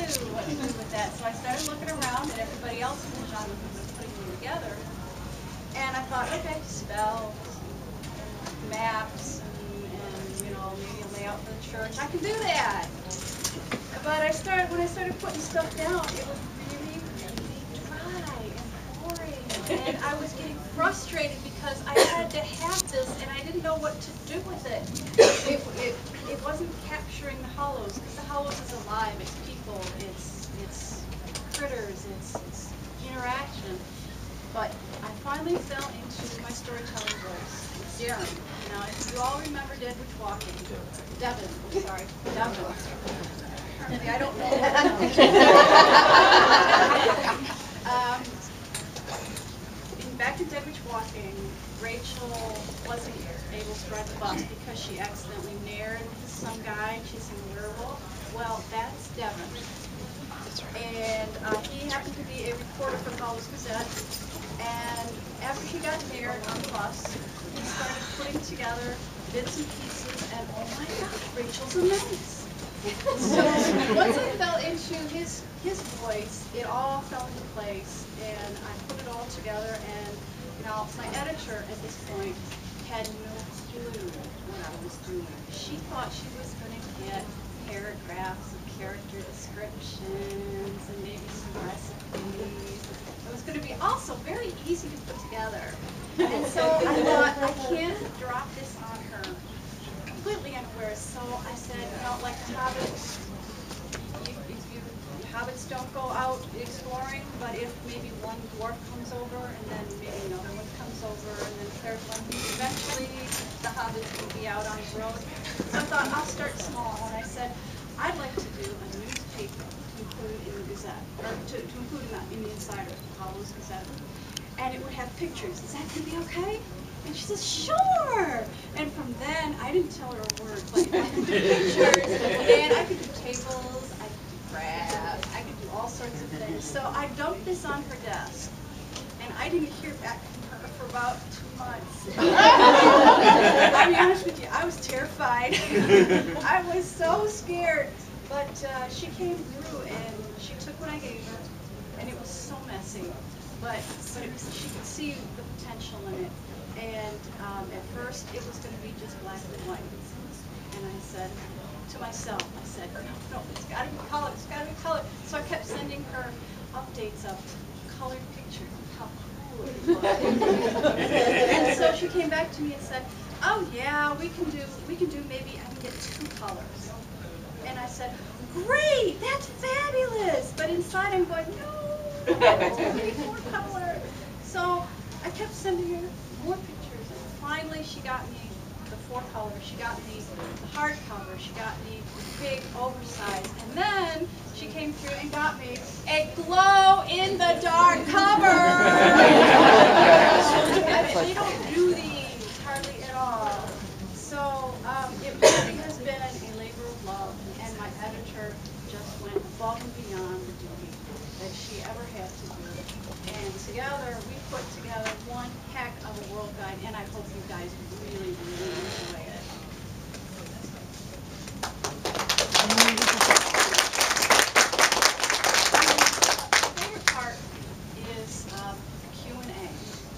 what to do with that. So I started looking around at everybody else in the genre who was putting them together. And I thought, okay, spells, maps, and you know, maybe a layout for the church. I can do that. But when I started putting stuff down, it was really, really dry and boring. And I was getting frustrated because I had to have this and I didn't know what to do with it. It wasn't capturing the hollows, because the hollows is alive, it's people, it's critters, it's interaction. But I finally fell into my storytelling voice. It's Darren. Now, if you all remember Deadwood Walking, Devin, I'm sorry, Devin. Apparently I don't know. Back in Deadwood Walking, Rachel wasn't able to ride the bus because she accidentally married some guy chasing a werewolf. Well, that's Devin. And he happened to be a reporter for the Hollis Gazette. And after he got married on the bus, he started putting together bits and pieces, and oh my gosh, Rachel's a menace. So once I fell into his voice, it all fell into place, and I put it all together. And you know, my editor at this point had no clue what I was doing. She thought she was going to get paragraphs of character descriptions and maybe some recipes. It was going to be also very easy to put together. And so I thought, I can't drop this on her completely unawares. So I said, you know, like hobbits, hobbits don't go out exploring, but if maybe one dwarf comes over and then maybe another one comes over and then the third one, eventually the hobbits will be out on the road. So I thought, I'll start small. And I said, I'd like to do a newspaper to include in the Gazette, or to include in the Insider, the Hollis Gazette. And it would have pictures. Is that going to be okay? And she says, sure! And from then, I didn't tell her a word. Like, I could do pictures, and I could do tables, I could do crafts, I could do all sorts of things. So I dumped this on her desk, and I didn't hear back from her for about 2 months. I'll be honest with you, I was terrified. I was so scared. But she came through, and she took what I gave her, and it was so messy. But it was, she could see the potential in it. And at first, it was going to be just black and white. And I said to myself, I said, no, it's got to be color, it's got to be color. So I kept sending her updates of colored pictures of how cool it was. And so she came back to me and said, oh yeah, we can do maybe I can get 2 colors. And I said, great, that's fabulous. But inside I'm going, no, I need more color. So I kept sending her more pictures, and finally she got me the 4 colors. She got me the hardcover. She got me the big oversized, and then she came through and got me a glow-in-the-dark cover. They don't do these hardly at all. So it really has been a labor of love, and my editor just went above and beyond the duty that she ever had to do. And together, we put together one heck of a world guide, and I hope you guys really, really enjoy it. My favorite part is Q&A.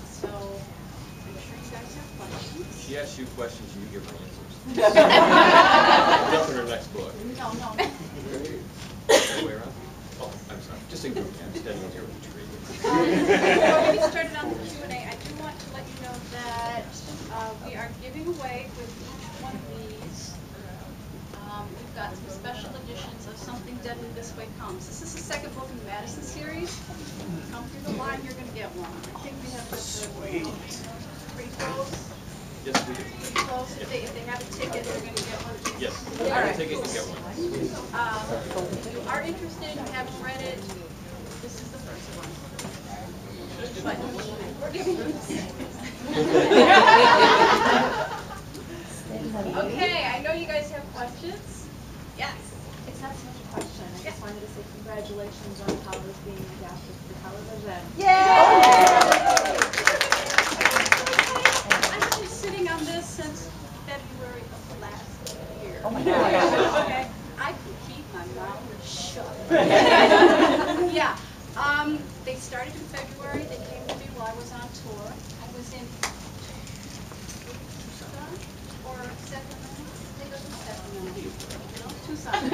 So I'm sure you guys have questions. She asks you questions, and you give her answers. That's in her next book. No. All the way around? Oh, I'm sorry. Just ignore me. I'm standing over here with the tree. Before we get started on the Q&A, I do want to let you know that we are giving away with each one of these. We've got some special editions of Something Deadly This Way Comes. This is the second book in the Madison series. Come through the line, you're going to get one. I think we have pretty close. Yes, we do. Pretty close. If they have a ticket, they're going to get one. Yes. All right. Ticket, you get one. If you are interested, you haven't read it, this is the first one. But we're giving you the second. Okay, I know you guys have questions. Yes. It's not so much a question. I just wanted to say congratulations on Hollis being adapted for television. Yay! I've been sitting on this since February of last year. Oh my God. Okay. I can keep my mouth shut. Yeah. They started in February. They came to me while I was on tour. I was in Tucson or Sacramento. They go to Sacramento. No, Tucson. And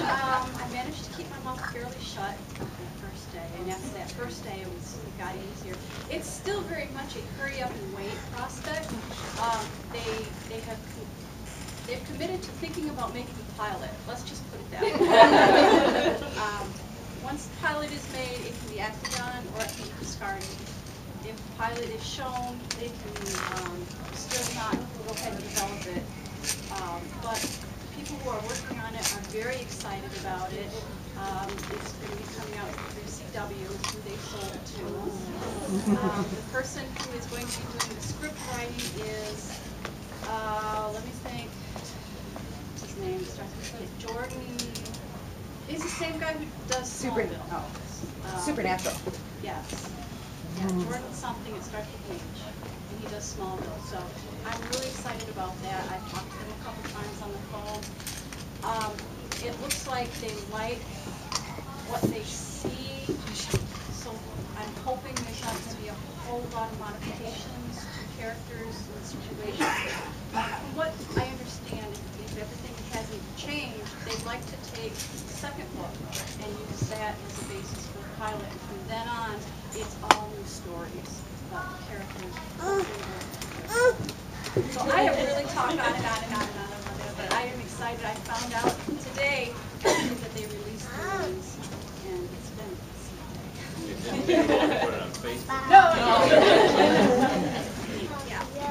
I managed to keep my mouth fairly shut the first day. And after that first day, it got easier. It's still very much a hurry up and wait prospect. They've committed to thinking about making a pilot. Let's just put it that way. Once the pilot is made, it can be acted on or it can be discarded. If the pilot is shown, they can still not go ahead and develop it. But people who are working on it are very excited about it. It's going to be coming out through CW, who they sold to. The person who is going to be doing the script writing is, let me think, what's his name? Starts with Jordan. He's the same guy who does Smallville. Supernatural. Yes. Yeah, Jordan something, it starts with H. And he does Smallville. So I'm really excited about that. I've talked to him a couple times on the phone. It looks like they like what they see. So I'm hoping there's not going to be a whole lot of modifications to characters and situations. From what I understand, if everything hasn't changed, they'd like to take the second book and use that as a basis for the pilot. And from then on, it's all new stories about the characters. So I have really talked on and on and on and on about it, but I am excited. I found out today that they released the news, and it's been Put it on Facebook. No.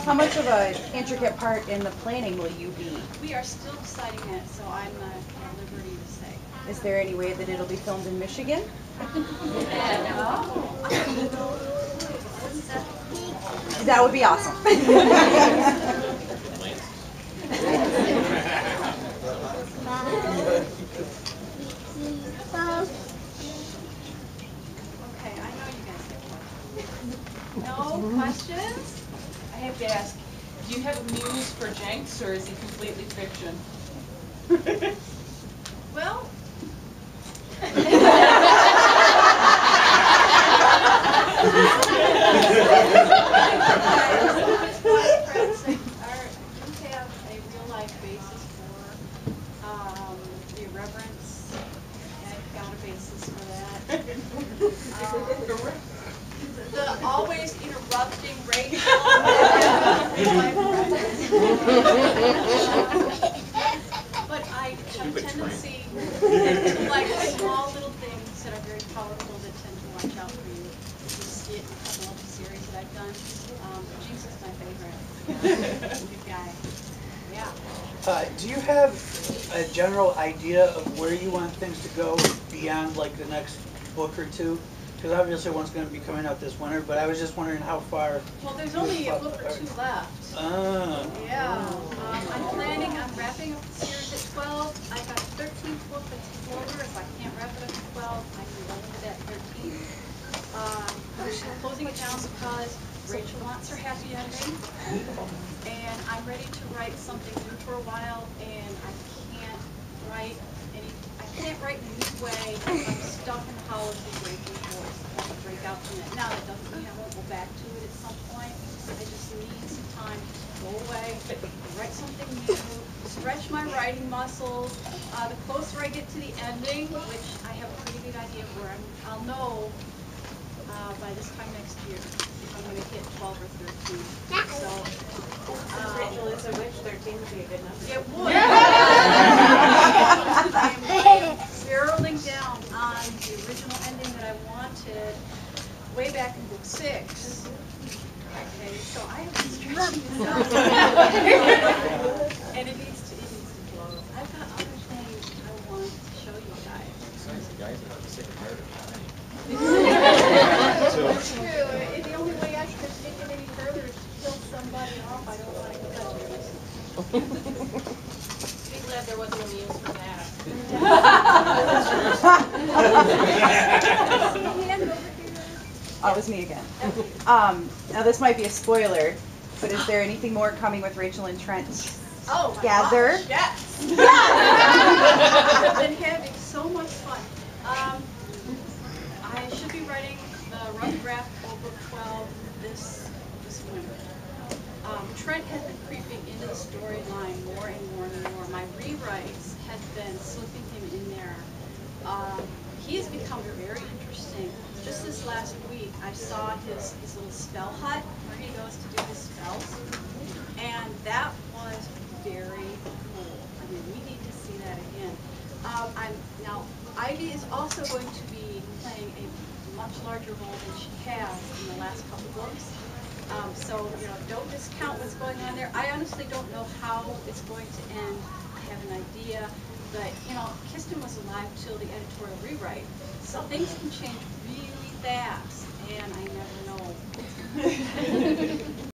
How much of an intricate part in the planning will you be? We are still deciding it, so I'm not at liberty to say. Is there any way that it'll be filmed in Michigan? That would be awesome. Okay, I know you guys have questions. No questions? I have to ask, do you have a muse for Jenks, or is he completely fiction? Well, I have a real-life basis for the irreverence. I've got a basis for that. The always interrupting Rachel. But I have a tendency to like small little things that are very powerful that tend to watch out for you. You see it in a couple of the series that I've done. Jinx is my favorite. Good guy. Yeah. Do you have a general idea of where you want things to go beyond like the next book or two? Because obviously one's going to be coming out this winter, but I was just wondering how far. Well, there's only a book or two left. Yeah. I'm planning on wrapping up the series at 12. I've got a 13th book that's in order. If I can't wrap it up at 12, I can go into that 13th. I'm closing it down because Rachel wants her happy ending. And I'm ready to write something new for a while, and I can't write in a new way. I'm stuck in the hollows of Rachel's voice. I want to break out from it. Now, that doesn't mean I won't go back to it at some point. I just need some time to go away, write something new, stretch my writing muscles. The closer I get to the ending, which I have a pretty good idea of where I'll know by this time next year if I'm going to hit 12 or 13. So, Rachel is a witch, 13 would be a good number. it would. I'm barreling down on the original ending that I wanted way back in book 6. Okay, so I have been stretching this out. And it needs to close. I've got other things I want to show you guys. Besides, the guys are sick of murder. It's true. The only way I could take it any further is to kill somebody off. I don't want to touch it. Be glad there wasn't a muse for that. Oh, it was me again. Now this might be a spoiler, but is there anything more coming with Rachel and Trent Oh, my together? gosh, yes. I've been having so much I saw his little spell hut where he goes to do his spells. And that was very cool. I mean, we need to see that again. Now, Ivy is also going to be playing a much larger role than she has in the last couple books. So, you know, don't discount what's going on there. I honestly don't know how it's going to end. I have an idea. But, you know, Kirsten was alive till the editorial rewrite. So things can change really fast, and I never know.